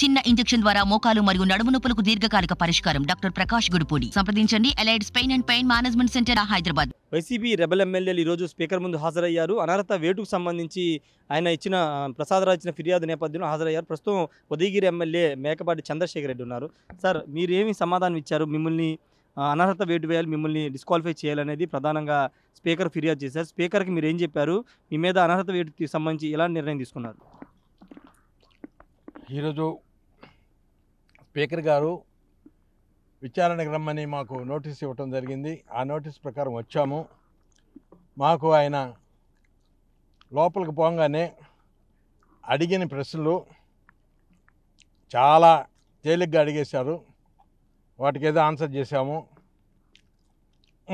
చిన్న ఇంజెక్షన్ ద్వారా మోకాలు మరియు నడుము నొప్పులకు దీర్ఘకాలిక పరిష్కారం. డాక్టర్ ప్రకాష్ గుడిపూడి. సంప్రదించండి. Allied's pain and pain management centre, Hyderabad. YCP rebel ఎమ్మెల్యేలు ఈరోజు స్పీకర్ ముందు హాజరయ్యారు. అనర్హత వేటుకు సంబంధించి ఆయన ఇచ్చిన ప్రసాదరావు ఇచ్చిన ఫిర్యాదు నేపథ్యంలో హాజరయ్యారు. ప్రస్తుతం ఉదయగిరి ఎమ్మెల్యే మేకపాటి చంద్రశేఖర్ రెడ్డి ఉన్నారు. సార్, మీరేమి సమాధానం ఇచ్చారు? మిమ్మల్ని అనర్హత వేటు వేయాలి, మిమ్మల్ని డిస్క్వాలిఫై చేయాలనేది ప్రధానంగా స్పీకర్ ఫిర్యాదు చేశారు. స్పీకర్కి మీరు ఏం చెప్పారు? మీ మీద అనర్హత వేటుకి సంబంధించి ఎలాంటి నిర్ణయం తీసుకున్నారు? ఈరోజు స్పీకర్ గారు విచారణకు రమ్మని మాకు నోటీస్ ఇవ్వటం జరిగింది. ఆ నోటీస్ ప్రకారం వచ్చాము. మాకు ఆయన లోపలికి పోగానే అడిగిన ప్రశ్నలు చాలా తేలిగ్గా అడిగేశారు. వాటికి ఏదో ఆన్సర్ చేశాము,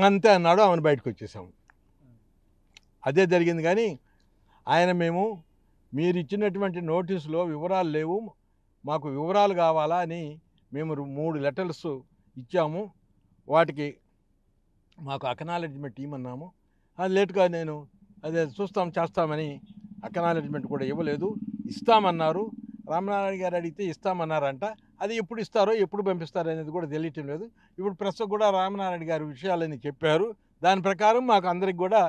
అంతే అన్నాడు. ఆమెను బయటకు వచ్చేసాము. అదే జరిగింది. కానీ ఆయన మీరు ఇచ్చినటువంటి నోటీసులో వివరాలు లేవు, మాకు వివరాలు కావాలా అని మేము 3 లెటర్స్ ఇచ్చాము. వాటికి మాకు అక్నాలెడ్జ్మెంట్ ఇవ్వమన్నాము. అది లేటుగా నేను అదే చేస్తామని అక్నాలెడ్జ్మెంట్ కూడా ఇవ్వలేదు. ఇస్తామన్నారు. రామనారాయణ గారు అడిగితే ఇస్తామన్నారంట. అది ఎప్పుడు ఇస్తారో ఎప్పుడు పంపిస్తారో అనేది కూడా తెలియటం లేదు. ఇప్పుడు ప్రస్తుతం కూడా రామనారాయణ గారి విషయాలని చెప్పారు. దాని ప్రకారం మాకు అందరికి కూడా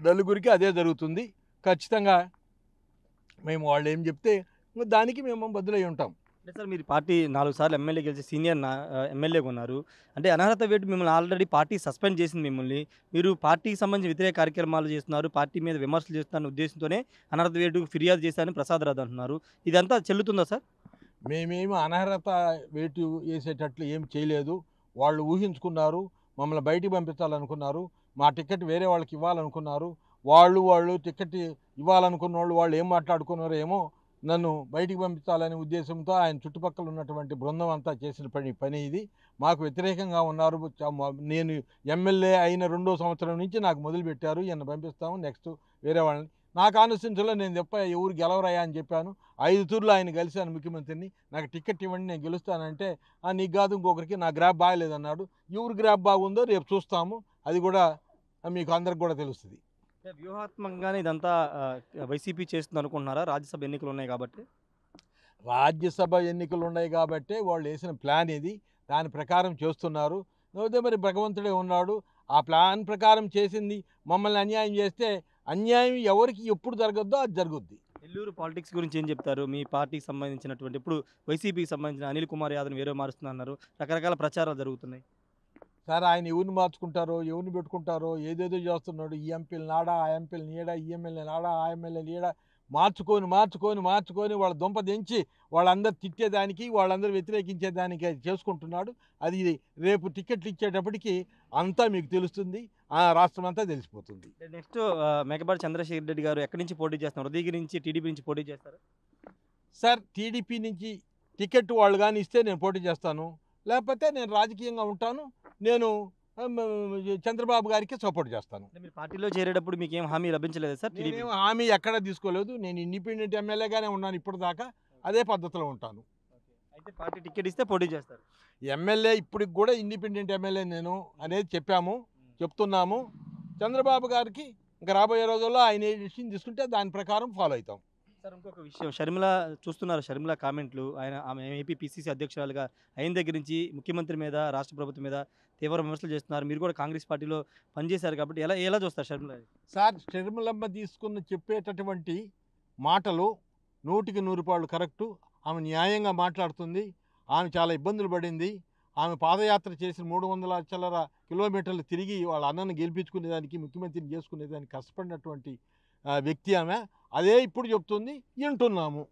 నలుగురికి అదే జరుగుతుంది. ఖచ్చితంగా మేము వాళ్ళు ఏం చెప్తే దానికి మేము బదులై ఉంటాం. అంటే సార్, మీరు పార్టీ 4 సార్లు ఎమ్మెల్యే గెలిచి సీనియర్ ఎమ్మెల్యేగా ఉన్నారు. అంటే అనర్హత వేటు మిమ్మల్ని ఆల్రెడీ పార్టీ సస్పెండ్ చేసింది. మిమ్మల్ని మీరు పార్టీకి సంబంధించి వ్యతిరేక కార్యక్రమాలు చేస్తున్నారు, పార్టీ మీద విమర్శలు చేస్తున్న ఉద్దేశంతోనే అనర్హత వేటుకు ఫిర్యాదు చేశారని ప్రసాదరావు అంటున్నారు. ఇదంతా చెల్లుతుందా సార్? మేమేమి అనర్హత వేటు వేసేటట్లు ఏం చేయలేదు. వాళ్ళు ఊహించుకున్నారు, మమ్మల్ని బయటికి పంపించాలనుకున్నారు, మా టికెట్ వేరే వాళ్ళకి ఇవ్వాలనుకున్నారు. వాళ్ళు టికెట్ ఇవ్వాలనుకున్న వాళ్ళు ఏం మాట్లాడుకున్నారో ఏమో, నన్ను బయటికి పంపించాలనే ఉద్దేశంతో ఆయన చుట్టుపక్కల ఉన్నటువంటి బృందం అంతా చేసిన పని ఇది. మాకు వ్యతిరేకంగా ఉన్నారు. నేను ఎమ్మెల్యే అయిన 2వ సంవత్సరం నుంచి నాకు మొదలుపెట్టారు, ఈయన పంపిస్తాము, నెక్స్ట్ వేరే వాళ్ళని. నా కాన్స్టిట్యూన్సీలో నేను ఎవరు గెలవరయ్యా అని చెప్పాను. 5 తూర్లు ఆయన కలిశాను ముఖ్యమంత్రిని. నాకు టికెట్ ఇవ్వండి, నేను గెలుస్తానంటే నీకు కాదు ఇంకొకరికి, నా గ్రాప్ బాగలేదన్నాడు. ఎవరు గ్రాప్ బాగుందో రేపు చూస్తాము, అది కూడా మీకు అందరికి కూడా తెలుస్తుంది. వ్యూహాత్మకంగానే ఇదంతా వైసీపీ చేస్తుంది అనుకుంటున్నారా? రాజ్యసభ ఎన్నికలు ఉన్నాయి కాబట్టి. రాజ్యసభ ఎన్నికలు ఉన్నాయి కాబట్టి వాళ్ళు వేసిన ప్లాన్ ఇది, దాని ప్రకారం చేస్తున్నారు. అయితే మరి భగవంతుడే ఉన్నాడు. ఆ ప్లాన్ ప్రకారం చేసింది. మమ్మల్ని అన్యాయం చేస్తే అన్యాయం ఎవరికి ఎప్పుడు జరగద్దో అది జరుగుద్ది. నెల్లూరు పాలిటిక్స్ గురించి ఏం చెప్తారు? మీ పార్టీకి సంబంధించినటువంటి ఇప్పుడు వైసీపీకి సంబంధించిన అనిల్ కుమార్ యాదవ్ని వేరే మారుస్తున్నారు, రకరకాల ప్రచారాలు జరుగుతున్నాయి. సార్, ఆయన ఎవరిని మార్చుకుంటారో, ఎవరిని పెట్టుకుంటారో, ఏదేదో చేస్తున్నాడు. ఈ ఎంపీలు నాడా, ఆ ఎంపీలు నీడా, ఈ ఎమ్మెల్యే నాడా, ఆ ఎమ్మెల్యే నీడా, మార్చుకొని వాళ్ళ దుంప దించి వాళ్ళందరూ తిట్టేదానికి, వాళ్ళందరూ వ్యతిరేకించేదానికి చేసుకుంటున్నాడు. అది రేపు టికెట్లు ఇచ్చేటప్పటికి అంతా మీకు తెలుస్తుంది, ఆ రాష్ట్రం అంతా తెలిసిపోతుంది. నెక్స్ట్ మేకపాటి చంద్రశేఖర్ రెడ్డి గారు ఎక్కడి నుంచి పోటీ చేస్తున్నారు? ఉదయగిరి నుంచి, టీడీపీ నుంచి పోటీ చేస్తారు సార్. టీడీపీ నుంచి టికెట్ వాళ్ళు కానీ ఇస్తే నేను పోటీ చేస్తాను, లేకపోతే నేను రాజకీయంగా ఉంటాను. నేను చంద్రబాబు గారికి సపోర్ట్ చేస్తాను. మీరు పార్టీలో చేరేటప్పుడు మీకు ఏం హామీ లభించలేదు సార్? నేనేం హామీ ఎక్కడ తీసుకోలేదు. నేను ఇండిపెండెంట్ ఎమ్మెల్యేగానే ఉన్నాను ఇప్పటిదాకా, అదే పద్ధతిలో ఉంటాను. అయితే పార్టీ టికెట్ ఇస్తే పోటీ చేస్తారు? ఎమ్మెల్యే ఇప్పటికి కూడా ఇండిపెండెంట్ ఎమ్మెల్యే నేను అనేది చెప్తున్నాము. చంద్రబాబు గారికి ఇంకా రాబోయే రోజుల్లో ఆయన ఏ డిసిషన్ తీసుకుంటే దాని ప్రకారం ఫాలో అవుతాం. సార్, ఇంకొక విషయం, షర్మిల చూస్తున్నారు. షర్మిల కామెంట్లు, ఆమె ఏపీ పిసిసి అధ్యక్షురాలుగా అయిన దగ్గర నుంచి ముఖ్యమంత్రి మీద, రాష్ట్ర ప్రభుత్వం మీద తీవ్ర విమర్శలు చేస్తున్నారు. మీరు కూడా కాంగ్రెస్ పార్టీలో పనిచేశారు కాబట్టి ఎలా చూస్తారు షర్మిల? సార్, షర్మిలమ్మ చెప్పేటటువంటి మాటలు 100కి 100 కరెక్టు. ఆమె న్యాయంగా మాట్లాడుతుంది. ఆమె చాలా ఇబ్బందులు పడింది. ఆమె పాదయాత్ర చేసిన 300 చిల్లర కిలోమీటర్లు తిరిగి వాళ్ళ అన్నను గెలిపించుకునేదానికి, ముఖ్యమంత్రిని చేసుకునేదానికి కష్టపడినటువంటి వ్యక్తి ఆమె. అదే ఇప్పుడు చెప్తుంది, వింటున్నాము.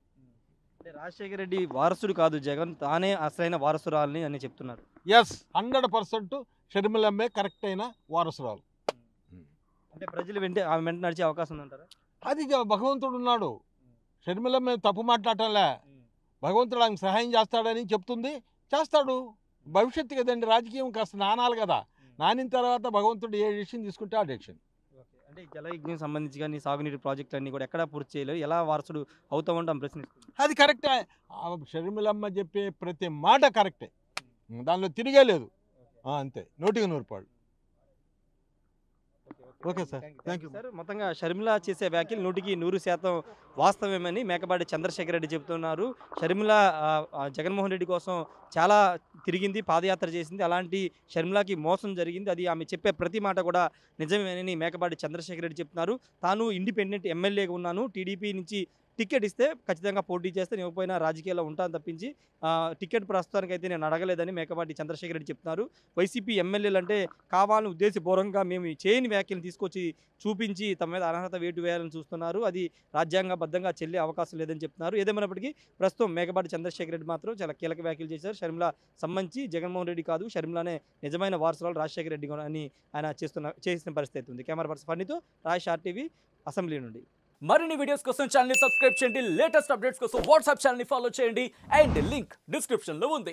అంటే రాజశేఖర రెడ్డి వారసుడు కాదు జగన్, తానే అసలైన వారసురాలని అని చెప్తున్నారు. ఎస్, 100% షర్మిలమ్మే కరెక్ట్ అయిన వారసురాలు. అంటే ప్రజలు ఆమె వెంట నడిచే అవకాశం ఉందంటారా? అది భగవంతుడు ఉన్నాడు. షర్మిలమ్మ తప్పు మాట్లాడటంలే, భగవంతుడు ఆమెకు సహాయం చేస్తాడని చెప్తుంది, చేస్తాడు. భవిష్యత్తు కదండి, రాజకీయం కాస్త నానాలి కదా. నానిన తర్వాత భగవంతుడు ఏ డెసిషన్ తీసుకుంటే ఆ డెసిషన్. అంటే జలయజ్ఞం సంబంధించి కానీ సాగునీటి ప్రాజెక్టులన్నీ కూడా ఎక్కడా పూర్తి చేయలేదు, ఎలా వారసుడు అవుతామంటాం ప్రశ్నిస్తుంది. అది కరెక్టే. షర్మిలమ్మ చెప్పే ప్రతి మాట కరెక్టే, దానిలో తిరిగే లేదు. అంతే, 100కి 100 పాళ్ళు. Okay sir, thank you. Sir మొత్తంగా షర్మిల చేసే వ్యాఖ్యలు 100% వాస్తవమేమని మేకపాటి చంద్రశేఖర్ రెడ్డి చెబుతున్నారు. షర్మిల జగన్మోహన్ రెడ్డి కోసం చాలా తిరిగింది, పాదయాత్ర చేసింది. అలాంటి షర్మిలకి మోసం జరిగింది. అది ఆమె చెప్పే ప్రతి మాట కూడా నిజమేనని మేకపాటి చంద్రశేఖర్ రెడ్డి చెప్తున్నారు. తాను ఇండిపెండెంట్ ఎమ్మెల్యేగా ఉన్నాను, టీడీపీ నుంచి టికెట్ ఇస్తే ఖచ్చితంగా పోటీ చేస్తే నేను పోయినా రాజకీయాల్లో ఉంటాను తప్పించి టికెట్ ప్రస్తుతానికైతే నేను అడగలేదని మేకపాటి చంద్రశేఖర్ రెడ్డి చెప్తున్నారు. వైసీపీ ఎమ్మెల్యేలు అంటే కావాలని ఉద్దేశపూర్వకంగా మేము చేయని వ్యాఖ్యలు తీసుకొచ్చి చూపించి తమ మీద అనర్హత వేటు వేయాలని చూస్తున్నారు. అది రాజ్యాంగబద్ధంగా చెల్లే అవకాశం లేదని చెప్తున్నారు. ఏదేమైనప్పటికీ ప్రస్తుతం మేకపాటి చంద్రశేఖర్ రెడ్డి మాత్రం చాలా కీలక వ్యాఖ్యలు చేశారు. షర్మిల సంబంధించి జగన్మోహన్ రెడ్డి కాదు, షర్మిలనే నిజమైన వారసురాలు రాజశేఖర రెడ్డి అని ఆయన చేసిన పరిస్థితి ఉంది. కెమెరా పర్సన్ ఫన్నీతో రాజేష్ RTV అసెంబ్లీ నుండి. మరిన్ని వీడియోస్ కోసం ఛానల్ ని సబ్స్క్రైబ్ చేయండి. లేటెస్ట్ అప్డేట్స్ కోసం వాట్సాప్ ఛానల్ ని ఫాలో చేయండి. అండ్ లింక్ డిస్క్రిప్షన్ లో ఉంది.